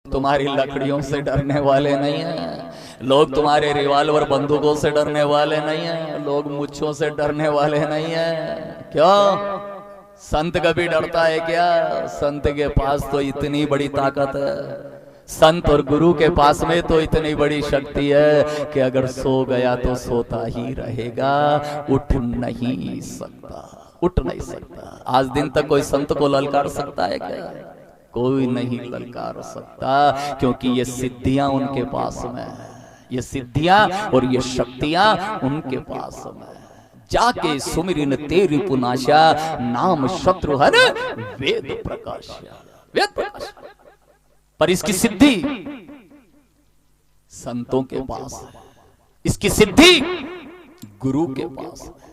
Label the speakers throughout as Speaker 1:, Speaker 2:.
Speaker 1: तुम्हारी लकड़ियों से डरने वाले नहीं हैं, लोग तुम्हारे रिवाल्वर बंदूकों से डरने वाले नहीं हैं, लोग मुच्छों से डरने वाले नहीं हैं। क्यों? संत कभी डरता है क्या? संत के पास तो इतनी बड़ी ताकत है, संत और गुरु के पास में तो इतनी बड़ी शक्ति है कि अगर सो गया तो सोता ही रहेगा, उठ नहीं सकता, उठ नहीं सकता। आज दिन तक कोई संत को ललकार सकता है क्या? कोई नहीं ललकार सकता, क्योंकि ये सिद्धियां उनके पास में है, ये सिद्धियां और ये शक्तियां उनके पास में है। जाके सुमिरिन तेरी पुनाशा, नाम शत्रुहन वेद प्रकाशा, वेद प्रकाश। पर इसकी सिद्धि संतों के पास है, इसकी सिद्धि गुरु के पास है।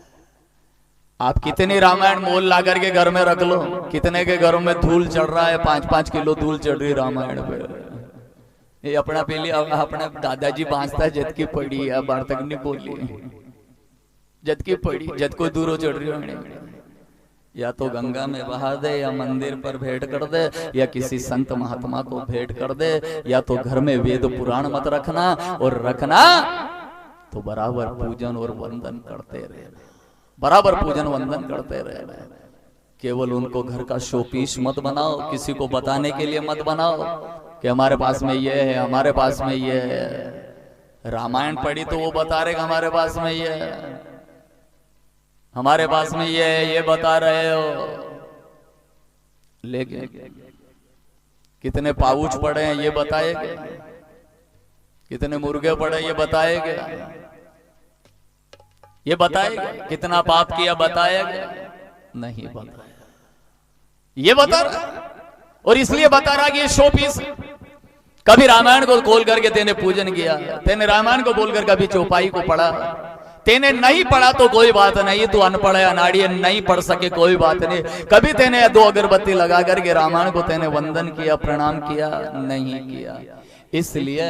Speaker 1: आप कितने रामायण मोल ला करके घर में रख लो, कितने के घरों में धूल चढ़ रहा है, 5-5 किलो धूल चढ़ रही रामायण पे। ये अपना पहले अपने दादाजी बांसता है, जद की पड़ी है, बार तक नहीं बोली, जद की पड़ी, जद को दूर चढ़ रही हो, या तो गंगा में बहा दे, या मंदिर पर भेंट कर दे, या किसी संत महात्मा को भेंट कर दे, या तो घर में वेद पुराण मत रखना, और रखना तो बराबर पूजन और वंदन करते रहे, बराबर पूजन वंदन करते रहे। केवल उनको घर का शोपीस मत बनाओ, किसी को बताने के लिए मत बनाओ कि हमारे पास में ये है, हमारे पास में ये है। रामायण पढ़ी तो वो बता रहे हमारे पास में ये है, हमारे पास में ये है, ये बता रहे हो। लेकिन कितने पाउच पड़े हैं ये बताएगा, कितने मुर्गे पड़े ये बताएगा, ये बताएगा, कितना पाप किया बताएगा? नहीं बताएगा। ये बता रहा, और इसलिए बता रहा कि ये शो पीस। कभी रामायण को खोल करके तेने पूजन किया, तेने रामायण को बोलकर कभी चौपाई को पढ़ा, तेने नहीं पढ़ा तो कोई बात नहीं, तू अनपढ़ है, अनाड़ी है, नहीं पढ़ सके कोई बात नहीं। कभी तेने 2 अगरबत्ती लगा करके रामायण को तेने वंदन किया, प्रणाम किया? नहीं किया। इसलिए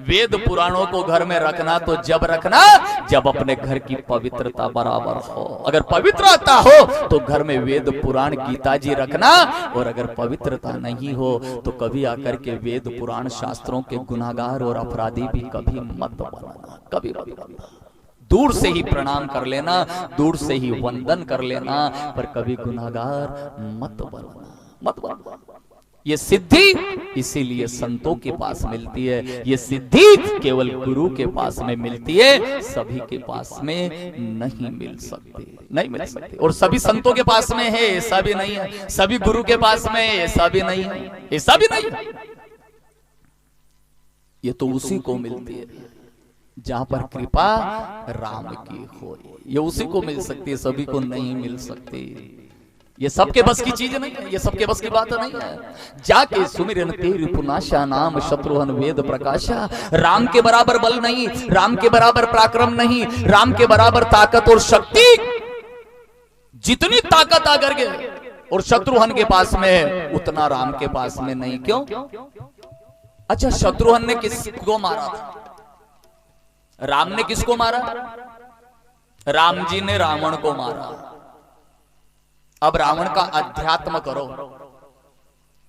Speaker 1: वेद पुराणों को घर में रखना तो जब रखना जब अपने घर की पवित्रता बराबर हो। अगर पवित्रता हो तो घर में वेद पुराण गीता जी रखना, और अगर पवित्रता नहीं हो तो कभी आकर के वेद पुराण शास्त्रों के गुनाहगार और अपराधी भी कभी मत बनाना, कभी मत बनाना। दूर से ही प्रणाम कर लेना, दूर से ही वंदन कर लेना, पर कभी गुनाहगार मत बनाना, मत बनाना। ये सिद्धि इसीलिए संतों के पास मिलती है, ये सिद्धि केवल गुरु के पास में मिलती है, सभी के पास में नहीं मिल सकती, नहीं मिल सकती। और सभी संतों के पास में है ऐसा भी नहीं है, सभी गुरु के पास में है ऐसा भी नहीं है, ऐसा भी नहीं है। ये तो उसी को मिलती है जहां पर कृपा राम की हो, ये उसी को मिल सकती है, सभी को नहीं मिल सकती। ये सबके बस की चीज नहीं है, ये सबके बस की बात नहीं है। जाके सुमिरन तेरी पुनाशा, नाम शत्रुहन वेद प्रकाशा। राम के बराबर बल नहीं, राम के बराबर पराक्रम नहीं, राम के बराबर ताकत और शक्ति, जितनी ताकत आकर के और शत्रुहन के पास में है उतना राम के पास में नहीं। क्यों? अच्छा, शत्रुहन ने किसको मारा था? राम ने किसको मारा? राम जी ने रावण को मारा। अब रावण का अध्यात्म करो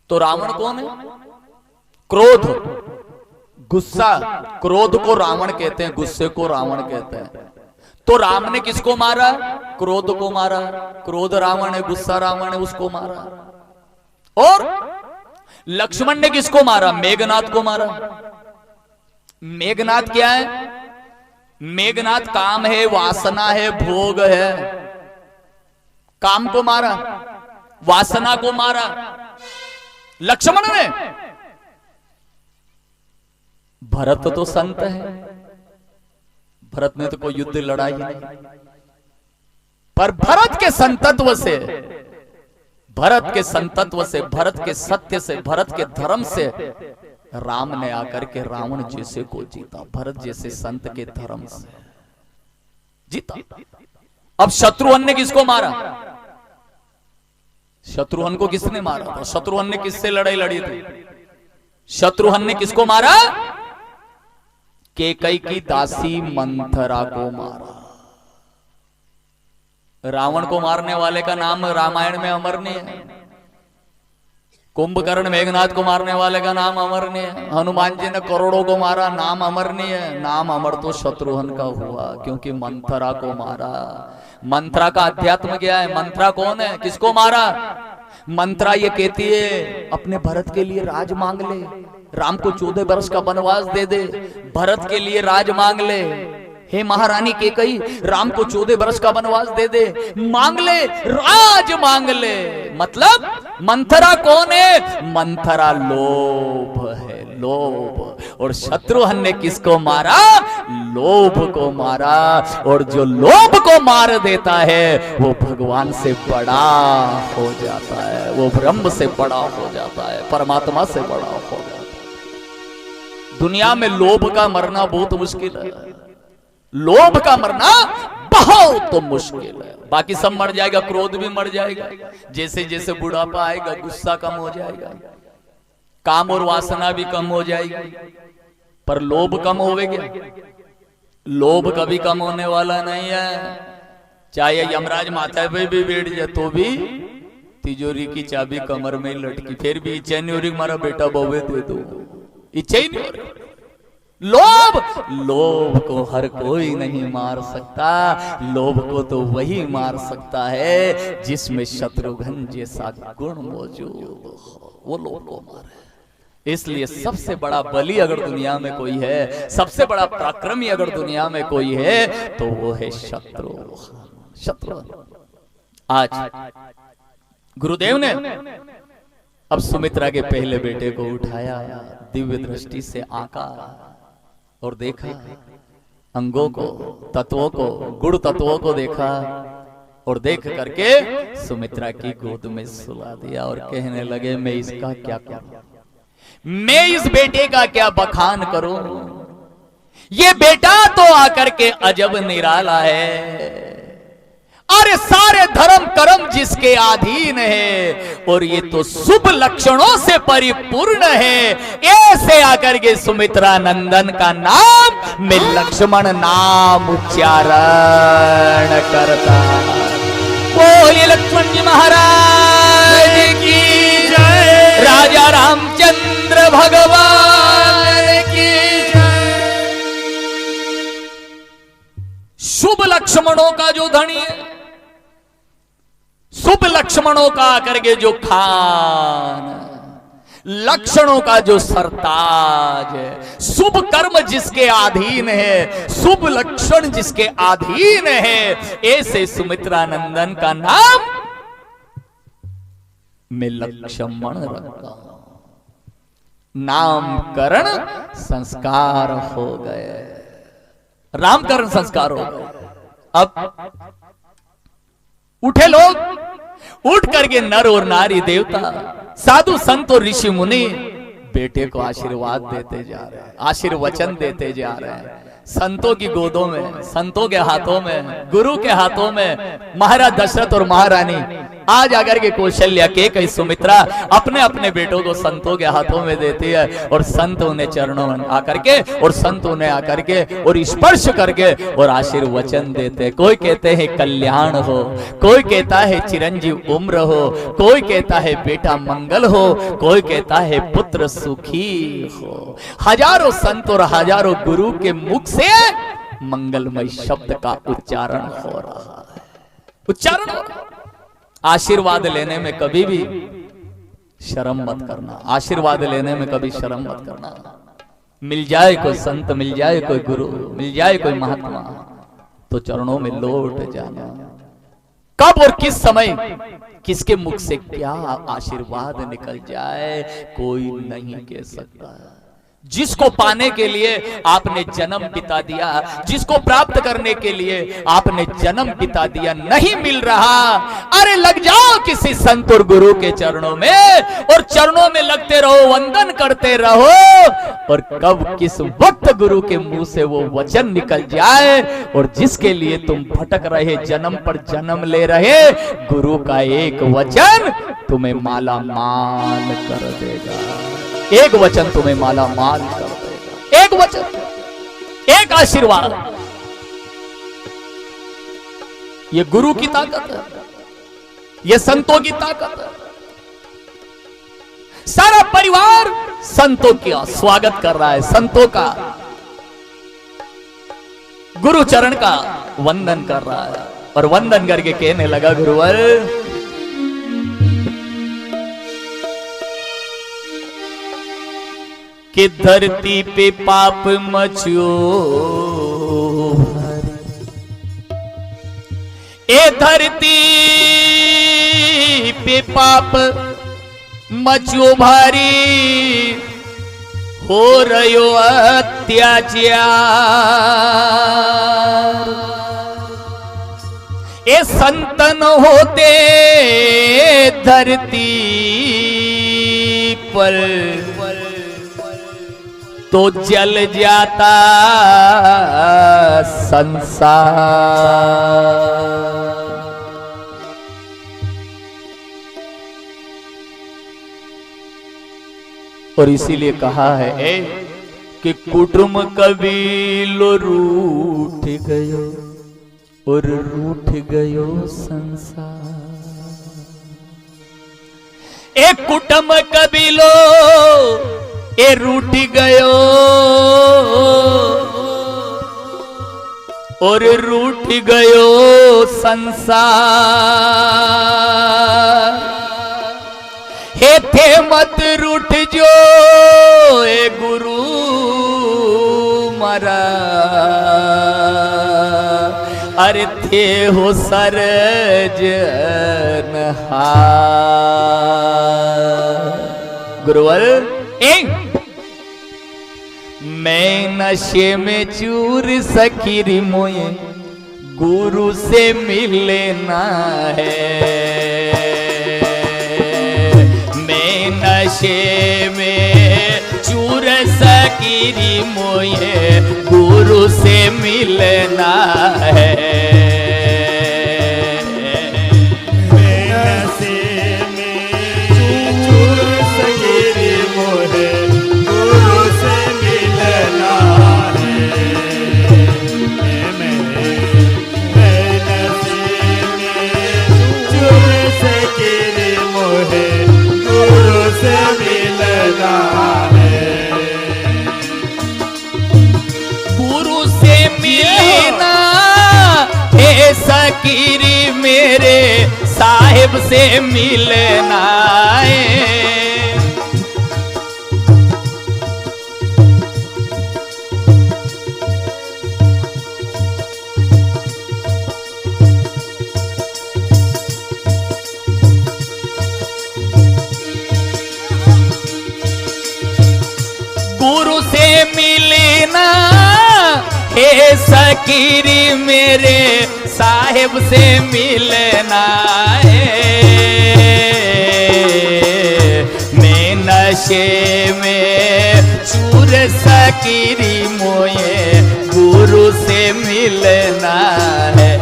Speaker 1: तो रावण कौन है? क्रोध, गुस्सा। क्रोध को रावण कहते हैं, गुस्से को रावण कहते हैं। तो राम ने किसको मारा? क्रोध को मारा। क्रोध रावण है, गुस्सा रावण है, उसको मारा। और लक्ष्मण ने किसको मारा? मेघनाथ को मारा। मेघनाथ क्या है? मेघनाथ काम है, वासना है, भोग है। काम को मारा, वासना को मारा लक्ष्मण ने। भरत तो संत है, भरत ने तो कोई युद्ध लड़ाई नहीं, पर भरत के संतत्व से, भरत के संतत्व से, भरत के सत्य से, भरत के धर्म से राम ने आकर के रावण जैसे को जीता, भरत जैसे संत के धर्म से जीता। अब शत्रुघ्न ने किसको मारा? शत्रुघ्न को किसने मारा था? शत्रुघ्न ने किससे लड़ाई लड़ी थी? शत्रुघ्न ने किसको मारा? कैकेयी की दासी मंथरा को मारा। रावण को मारने वाले का नाम रामायण में अमर नहीं है। कुंभकर्ण मेघनाथ को मारने वाले का नाम अमरनीय है। हनुमान जी ने करोड़ों को मारा, नाम अमरनीय है। नाम अमर तो शत्रुघ्न का हुआ, क्योंकि मंथरा को मारा। मंथरा का अध्यात्म क्या है? मंथरा कौन है? किसको मारा? मंथरा ये कहती है अपने भरत के लिए राज मांग ले, राम को 14 वर्ष का वनवास दे दे, भरत के लिए राज मांग ले। हे महारानी कैकेयी, राम को 14 वर्ष का वनवास दे दे, मांग ले, राज मांग ले। मतलब मंथरा कौन है? मंथरा लोभ है, लोभ। और शत्रुघ्न ने किसको मारा? लोभ को मारा। और जो लोभ को मार देता है वो भगवान से बड़ा हो जाता है, वो ब्रह्म से बड़ा हो जाता है, परमात्मा से बड़ा हो जाता है। दुनिया में लोभ का मरना बहुत मुश्किल है, लोभ का मरना बहुत मुश्किल है। बाकी सब मर जाएगा, क्रोध भी मर जाएगा, जैसे जैसे बुढ़ापा आएगा गुस्सा कम हो जाएगा, काम और वासना भी कम हो जाएगी, पर लोभ कम होगा? लोभ कभी कम होने वाला नहीं है। चाहे यमराज माथा पे भी बैठ जाए तो भी तिजोरी की चाबी कमर में लटकी, फिर भी इच्छा नहीं हो रही हमारा बेटा बहुए दे दो, इच्छा ही नहीं हो रही। लोभ, लोभ को हर कोई नहीं मार सकता। लोभ को तो वही मार सकता है जिसमें शत्रुघ्न जैसा गुण मौजूद हो, वो लोभ को मारे। इसलिए सबसे बड़ा बलि अगर दुनिया में कोई है, सबसे बड़ा पराक्रमी अगर दुनिया में कोई है तो वो है शत्रुघ्न। आज गुरुदेव ने अब सुमित्रा के पहले बेटे को उठाया, दिव्य दृष्टि से आंका और देखा, अंगों को, तत्वों को, गुण तत्वों को देखा और देख करके सुमित्रा की गोद में सुला दिया और कहने लगे मैं इसका क्या करूं, मैं इस बेटे का क्या बखान करूं। ये बेटा तो आकर के अजब निराला है, अरे सारे धर्म कर्म जिसके अधीन है और ये तो शुभ लक्षणों से परिपूर्ण है। ऐसे आकर के सुमित्रा नंदन का नाम मैं लक्ष्मण नाम उच्चारण करता। बोलिए लक्ष्मण जी महाराज की जय, राजा रामचंद्र भगवान की जय। शुभ लक्ष्मणों का जो धनी है, शुभ लक्ष्मणों का करके जो खान, लक्षणों का जो सरताज है, शुभ कर्म जिसके अधीन है, शुभ लक्षण जिसके अधीन है, ऐसे सुमित्रा नंदन का नाम मैं लक्ष्मण रखता हूं। नामकरण संस्कार हो गए, रामकरण संस्कार हो गए। अब उठे लोग, उठ करके नर और नारी, देवता, साधु संत और ऋषि मुनि बेटे को आशीर्वाद देते जा रहे हैं, आशीर्वचन देते जा रहे हैं। संतों की गोदों में, संतों के हाथों में, गुरु के हाथों में महाराज दशरथ और महारानी आज आकर के कौशल्या के कई सुमित्रा अपने अपने बेटों को संतों के हाथों में देती है और संत उन्हें चरणों में आकर के और संत उन्हें आकर के और स्पर्श करके और आशीर्वचन देते। कोई कहते हैं कल्याण हो, कोई कहता है चिरंजीव उम्र हो, कोई कहता है बेटा मंगल हो, कोई कहता है पुत्र सुखी हो। हजारों संत और हजारों गुरु के मुख से मंगलमय शब्द का उच्चारण हो रहा है, उच्चारण हो रहा है। आशीर्वाद लेने में कभी भी शर्म मत करना, आशीर्वाद लेने में कभी शर्म मत करना। मिल जाए कोई संत, मिल जाए कोई गुरु, मिल जाए कोई महात्मा तो चरणों में लौट जाना। कब और किस समय किसके मुख से क्या आशीर्वाद निकल जाए कोई नहीं कह सकता। जिसको पाने के लिए आपने जन्म बिता दिया, जिसको प्राप्त करने के लिए आपने जन्म बिता दिया, नहीं मिल रहा, अरे लग जाओ किसी संत और गुरु के चरणों में और चरणों में लगते रहो, वंदन करते रहो। और कब किस वक्त गुरु के मुंह से वो वचन निकल जाए और जिसके लिए तुम भटक रहे, जन्म पर जन्म ले रहे, गुरु का एक वचन तुम्हें माला माल कर देगा, एक वचन तुम्हें माला माल कर देगा। एक वचन, एक आशीर्वाद, ये गुरु की ताकत है, ये संतों की ताकत है। सारा परिवार संतों का स्वागत कर रहा है, संतों का गुरु चरण का वंदन कर रहा है और वंदन करके कहने लगा, गुरुवर कि धरती पे पाप मचो, ए धरती पे पाप मचो भारी, हो रयो अत्याचार। ए संतन होते धरती पर तो जल जाता संसार। और इसीलिए कहा है कि कुटुंब कबीलो रूठ गयो और रूठ गयो संसार। एक कुटुंब कबीलो ए रूठ गयो और रूठ गयो संसार। हे थे मत रूठ जो ए गुरु मरा, अरे थे हो सरजनहार। गुरुवर मैं नशे में चूर सकीरी मोये गुरु से मिलना है। मैं नशे में चूर सकीरी मोये गुरु से मिलना है। गुरु से मिलना हे सकीरी मेरे साहिब से मिलना है। गुरु से मिलना हे सकीरी मेरे साहिब से मिलना है। मैं नशे में चूर सकीरी मोये गुरु से मिलना है।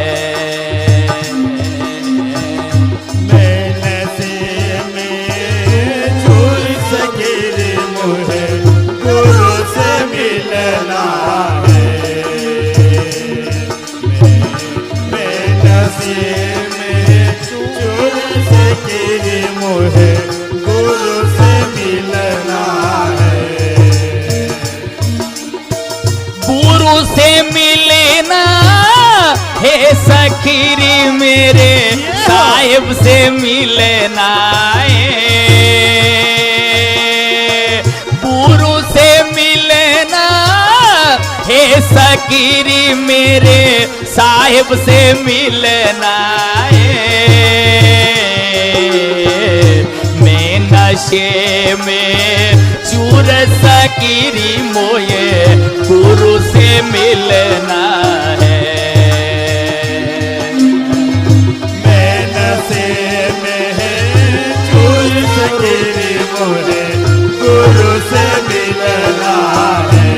Speaker 1: गुरु से मिलना हे सकीरी मेरे साहिब से मिलना है। गुरु से मिलना हे सकीरी मेरे साहिब से मिलना है। मैं नशे में चूर सकीरी मोये गुरु से मिलना है।
Speaker 2: मैं नशे में चूर सकीरी मोये गुरु से मिलना है।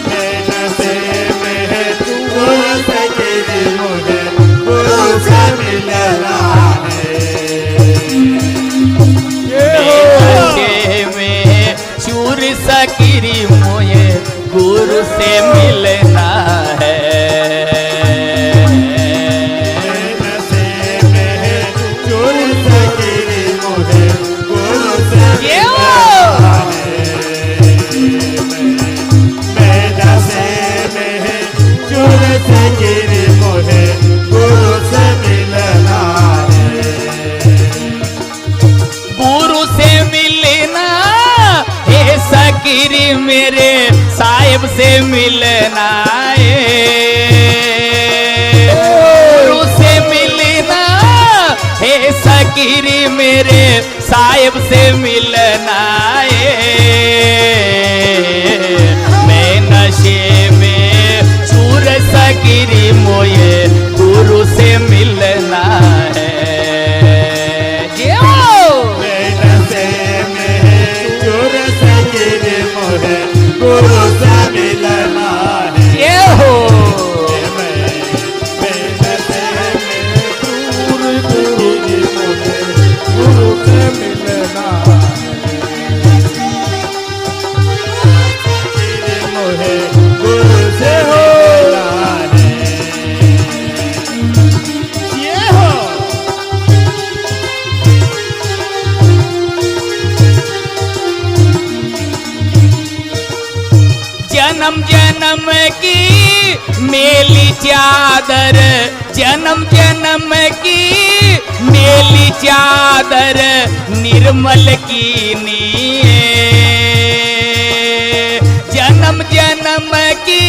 Speaker 2: मैं नशे में चूर सकीरी मोये गुरु से मिलना है।
Speaker 1: नशे में मेरे साहिब से मिलना है, गुरु से मिलना है, सकीरी मेरे साहिब से मिलना है। मैं नशे में चूर सकीरी मोये गुरु से मिलना है।
Speaker 2: मैं नशे में चूर सकीरी मोये गुरु से मिलना है।
Speaker 1: ये हो जन्म जन्म की मेली चादर, जन्म जन्म की मेली चादर निर्मल की नीए, जन्म जन्म की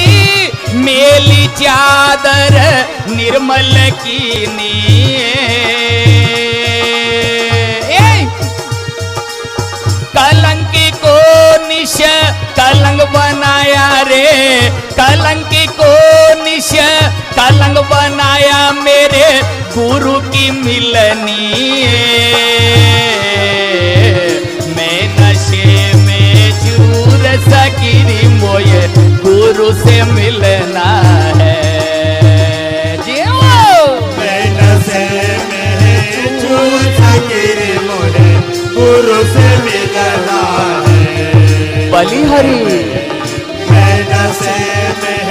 Speaker 1: मेली चादर निर्मल की नीए। कलंकी को निश कलंक बनाया रे, कलंकी को निश कलंक बनाया मेरे गुरु की मिलनी है। मैं नशे में चूर सकीरी मोये गुरु से मिलना है।
Speaker 2: मैं नशे में चूर सकीरी मोये गुरु से मिलना है।
Speaker 1: बलिहरी
Speaker 2: मैं नशे में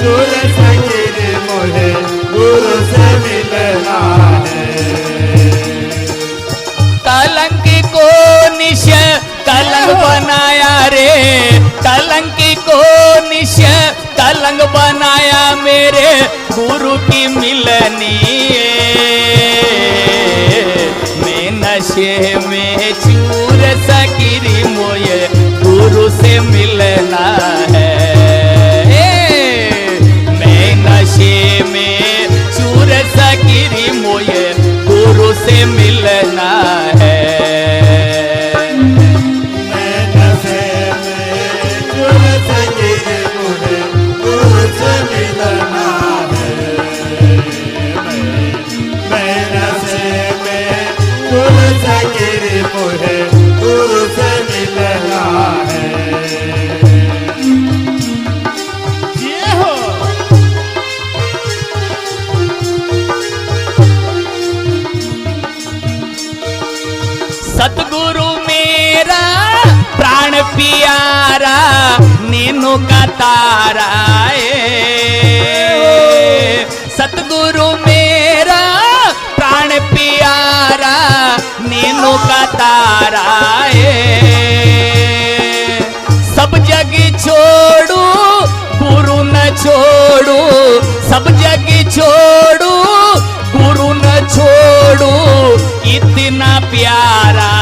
Speaker 2: चूर सकीरी मोये गुरु से मिलना है।
Speaker 1: कलंकी को निश कलंक बनाया रे, कलंकी को निश कलंक बनाया मेरे गुरु की मिलनी है। मैं नशे में चूर सकीरी मोये गुरु से मिलना है। मैं नशे में चूर सकीरी मोये गुरु से मिलना है।
Speaker 2: मैं नशे में चूर सकीरी मोये गुरु से मिलना है। मैं नशे में चूर सकीरी मोये गुरु से मिलना है। ये हो
Speaker 1: सतगुरु मेरा प्राण प्यारा नीनू का तारा सतगुरु मेरा प्राण प्यारा नीनू का तारा सब जग छोड़ू गुरु न छोड़ू, सब जग छोड़ू गुरु न छोड़ू, इतना प्यारा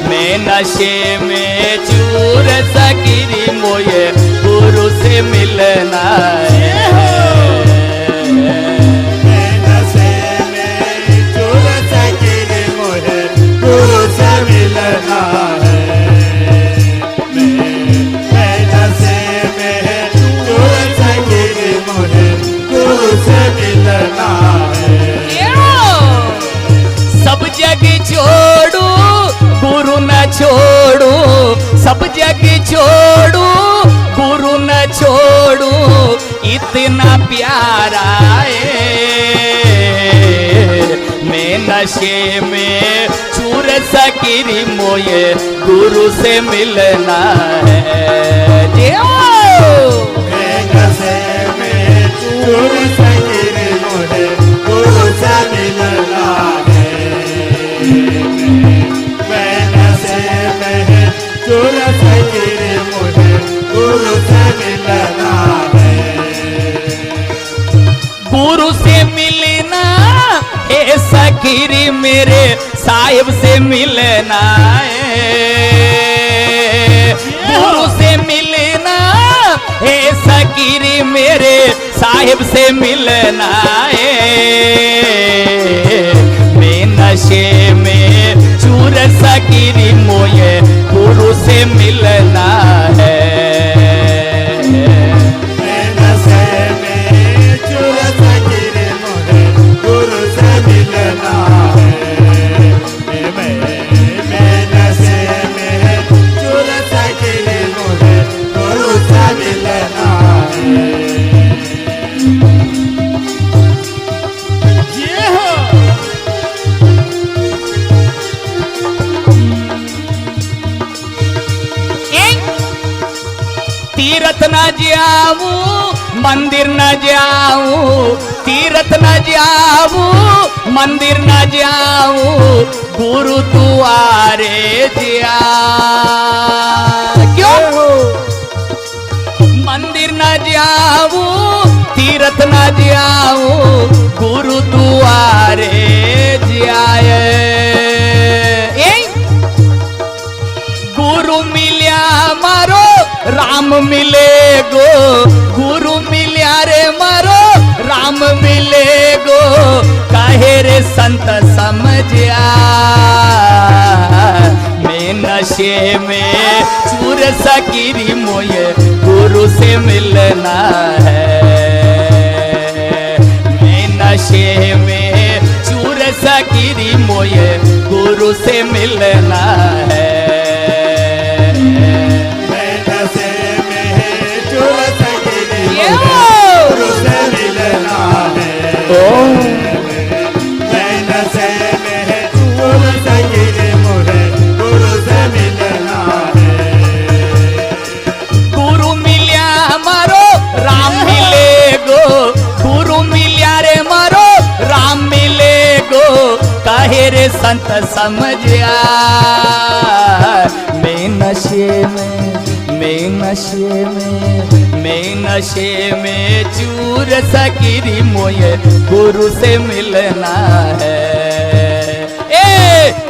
Speaker 1: मैं नशे में चूर सकीरी मोये गुरु से मिलना है।
Speaker 2: मैं नशे में चूर सकीरी मोये गुरु से मिलना है। मैं नशे में चूर सकीरी मोये गुरु से मिलना है।
Speaker 1: सब जग छोड़ू गुरु न छोड़ू, सब जग छोड़ू गुरु न छोड़ू, इतना प्यारा मैं नशे में चूर सकीरी मोये गुरु से मिलना है।
Speaker 2: मैं नशे में चूर सकीरी मोये गुरु से मिलना है। मैं नशे में चूर सकीरी मोये गुरु से मिलना है।
Speaker 1: गुरु से मिलना है सकीरी मेरे साहिब से मिलना है। साहिब से मिलना है, मैं नशे में चूर सकीरी मोये गुरु से मिलना है।
Speaker 2: मैं नशे में चूर सकीरी मोये गुरु से मिलना है। मैं नशे में चूर सकीरी मोये गुरु से मिलना है।
Speaker 1: तीरथ न जाऊं, मंदिर न जाऊं, तीरथ न जाऊं, मंदिर न जाऊं, गुरु दुआरे जा। क्यों? मंदिर न जाऊं, तीरथ न जाऊं, गुरु दुआरे जाए। गुरु मिल्या मारो राम मिले गो, गुरु मिल्या रे मारो राम मिले गो, काहे रे संत समझा। मैं नशे में चूर सकीरी मोये गुरु से मिलना है। मैं नशे में चूर सकीरी मोये गुरु से मिलना है।
Speaker 2: गुरु से मिलना है। मैं नशे में चूर सकीरी मोये गुरु से मिलना है।
Speaker 1: गुरु मिल्या मारो राम मिले गो, गुरु मिल्या रे मारो राम मिले गो, काहे रे संत समझा। मैं नशे में, मैं नशे में, मैं नशे में चूर सकीरी मोये गुरु से मिलना है।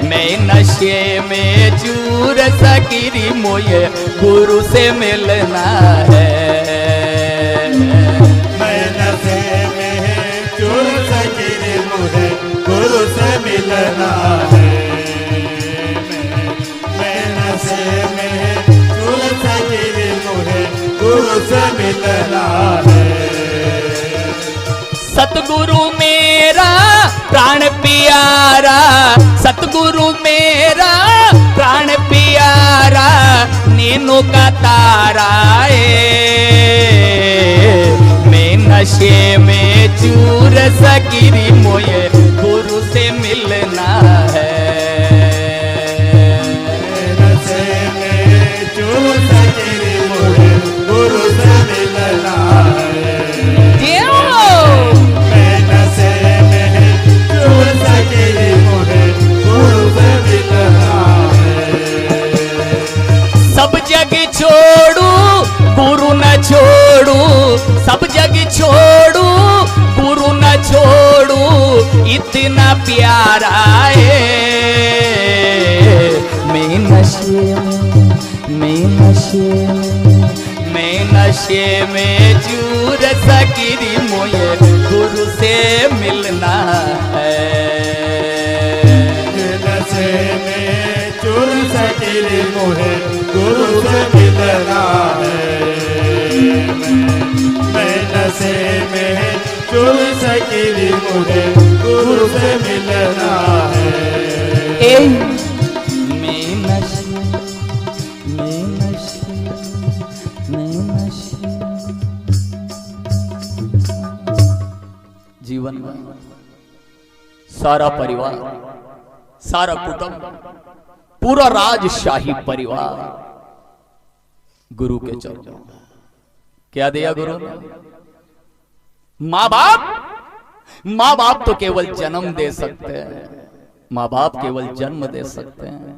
Speaker 1: मैं नशे में चूर सकीरी मोये गुरु से मिलना है।
Speaker 2: मैं नशे में चूर सकीरी मोये गुरु से मिलना है। मैं नशे में चूर सकीरी मोये गुरु से मिलना है।
Speaker 1: सतगुरु मेरा प्राण प्यारा, सतगुरु मेरा प्राण प्यारा, नैनों का तारा मैं नशे में चूर सकीरी मोये गुरु से मिलना है।
Speaker 2: नशे में चूर सकीरी मोये गुरु से मिलना है। मैं नशे में चूर सकीरी मोये गुरु से मिलना है।
Speaker 1: सब जग छोड़ू गुरु न छोड़ू, सब जग छोड़ू गुरु न छोड़ू, इतना प्यारा है। मैं नशे में, मैं नशे में, मैं नशे में चूर सकीरी मोये गुरु से मिलना है।
Speaker 2: नशे में चूर सकीरी मोये गुरु से मिलना है। मैं नशे में चूर सकीरी मोये गुरु से मिलना है।
Speaker 1: मैं नशे, मैं नशे, मैं नशे। जीवन में सारा परिवार, सारा कुटुंब, पूरा राजशाही परिवार गुरु के चरणों में। क्या दिया गुरु ने? माँ बाप, माँ बाप तो केवल जन्म दे सकते हैं, माँ बाप केवल जन्म दे सकते हैं।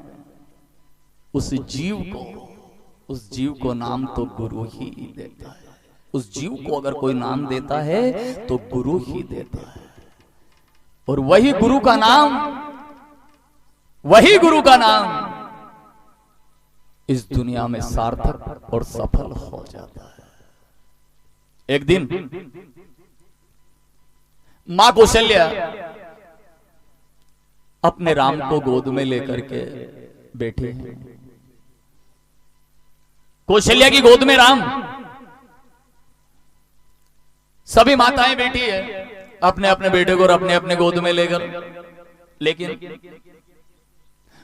Speaker 1: उस जीव को नाम तो गुरु ही देता है। उस जीव को अगर कोई नाम देता है तो गुरु ही देता है। और वही गुरु का नाम, वही गुरु का नाम इस दुनिया में सार्थक और सफल हो जाता है। एक दिन मां कौशल्या अपने राम को गोद में लेकर के बैठी है। कौशल्या की गोद में राम, सभी माताएं बैठी है अपने अपने बेटे को और अपने अपने गोद में लेकर। लेकिन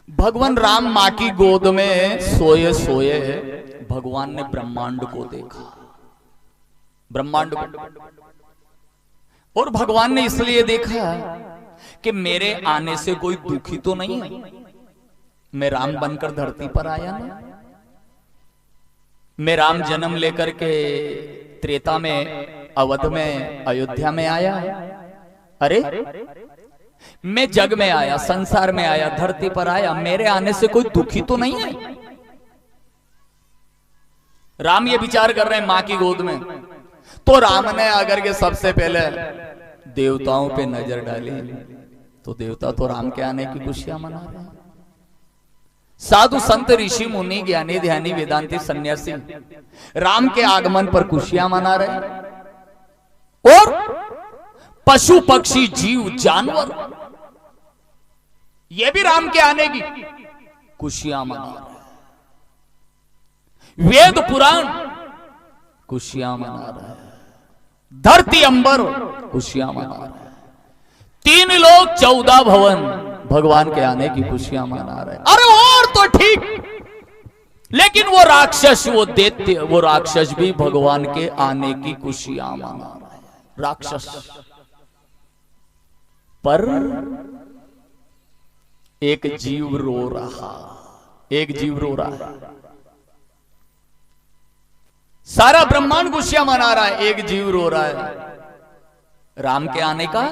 Speaker 1: भगवान राम मां की गोद में सोए सोए भगवान ने ब्रह्मांड को देखा, ब्रह्मांड को। और भगवान ने इसलिए देखा कि मेरे आने से कोई दुखी तो नहीं है, मैं राम बनकर धरती पर आया ना, मैं राम जन्म लेकर के त्रेता में, अवध में, अयोध्या में आया। अरे मैं जग में आया, संसार में आया, धरती पर आया, मेरे आने से कोई दुखी तो नहीं है। राम ये विचार कर रहे हैं मां की गोद में। तो राम ने आकर के सबसे पहले देवताओं पे नजर डाली, तो देवता तो राम के आने की खुशियां मना रहे हैं। साधु संत ऋषि मुनि ज्ञानी ध्यानी वेदांती सन्यासी राम के आगमन पर खुशियां मना रहे हैं। और पशु पक्षी जीव जानवर ये भी राम के आने की खुशियां मना रहे हैं। वेद पुराण खुशियां मना रहे हैं, धरती अंबर खुशियां मना रहे हैं, 3 लोक 14 भवन भगवान के आने की खुशियां मना रहे हैं। अरे और तो ठीक, लेकिन वो राक्षस, वो दैत्य, वो राक्षस भी भगवान के आने की खुशियां मना रहे हैं। राक्षस पर एक जीव रो रहा, एक जीव रो रहा है। सारा ब्रह्मांड खुशियां मना रहा है, एक जीव रो रहा है राम के आने का।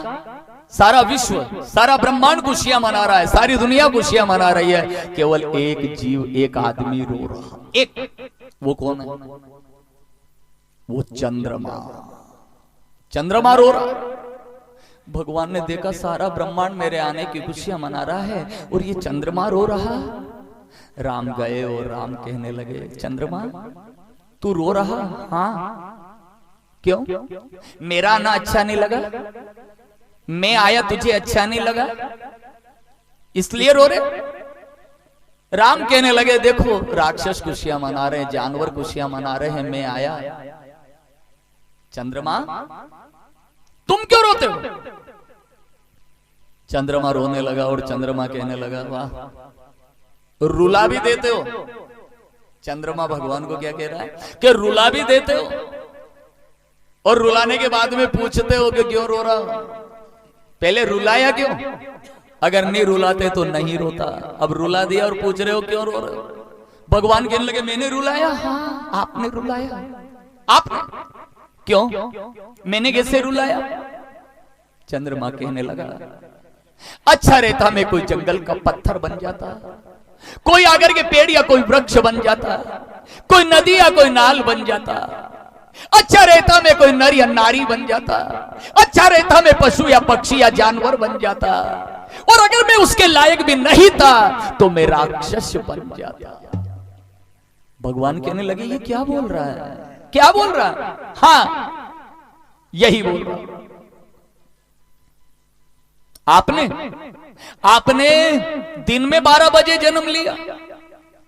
Speaker 1: सारा विश्व, सारा ब्रह्मांड खुशियां मना रहा है, सारी दुनिया खुशियां मना रही है, केवल एक जीव, एक आदमी रो रहा। एक, वो कौन है? वो चंद्रमा। चंद्रमा रो रहा। भगवान ने देखा सारा ब्रह्मांड मेरे आने की खुशियां मना रहा है और ये चंद्रमा रो रहा। राम गए और राम कहने लगे, चंद्रमा तू रो रहा? हाँ। क्यों? मेरा आना अच्छा नहीं लगा? मैं आया तुझे अच्छा नहीं लगा इसलिए रो रहे? राम कहने लगे, देखो राक्षस खुशियां मना रहे हैं, जानवर खुशियां मना रहे हैं, मैं आया। चंद्रमा तुम क्यों रोते हो? चंद्रमा रोने लगा और चंद्रमा कहने लगा, वाह, रुला भी देते हो। चंद्रमा भगवान को क्या कह रहा है कि रुला भी देते हो और रुलाने के बाद में पूछते हो कि क्यों रो रहा हो? पहले रुलाया क्यों? अगर नहीं रुलाते तो नहीं रोता। अब रुला दिया और पूछ रहे हो क्यों रो रहे हो? भगवान कहने लगे, मैंने रुलाया? हाँ, आपने रुलाया। आपने? क्यों? मैंने कैसे रुलाया? चंद्रमा कहने लगा, अच्छा रहता मैं कोई जंगल का पत्थर बन जाता, कोई आगर के पेड़ या कोई वृक्ष बन जाता, कोई नदी या कोई नाल बन जाता। अच्छा रहता मैं कोई नर या नारी बन जाता, अच्छा रहता मैं पशु या पक्षी या जानवर बन जाता, और अगर मैं उसके लायक भी नहीं था तो मैं राक्षस बन जाता। भगवान कहने लगे, ये क्या बोल रहा है? क्या बोल रहा है? हाँ, यही बोल रहा है। आपने दिन में 12 बजे जन्म लिया,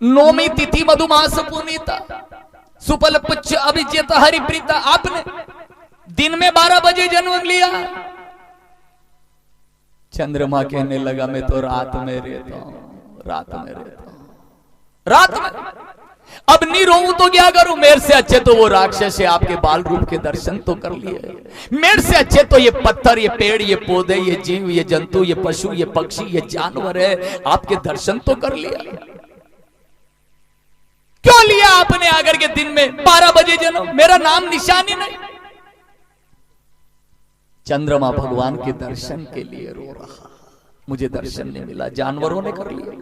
Speaker 1: नौमी तिथि मधुमास पुनीता, सुपल पुच्छ अभिजित हरिप्रीता। आपने दिन में 12 बजे जन्म लिया। चंद्रमा कहने लगा, मैं तो रात में रहता हूं, रात में रहता हूं, रात में। अब नहीं रोऊं तो क्या करूं? मेरे से अच्छे तो वो राक्षस है, आपके बाल रूप के दर्शन तो कर लिए। मेरे से अच्छे तो ये पत्थर, ये पेड़, ये पौधे, ये जीव, ये जंतु, ये पशु, ये पक्षी, ये जानवर है, आपके दर्शन तो कर लिया। क्यों लिया आपने आकर के दिन में 12 बजे जन्म? मेरा नाम निशानी नहीं। चंद्रमा भगवान के दर्शन के लिए रो रहा, मुझे दर्शन नहीं मिला, जानवरों ने कर लिया।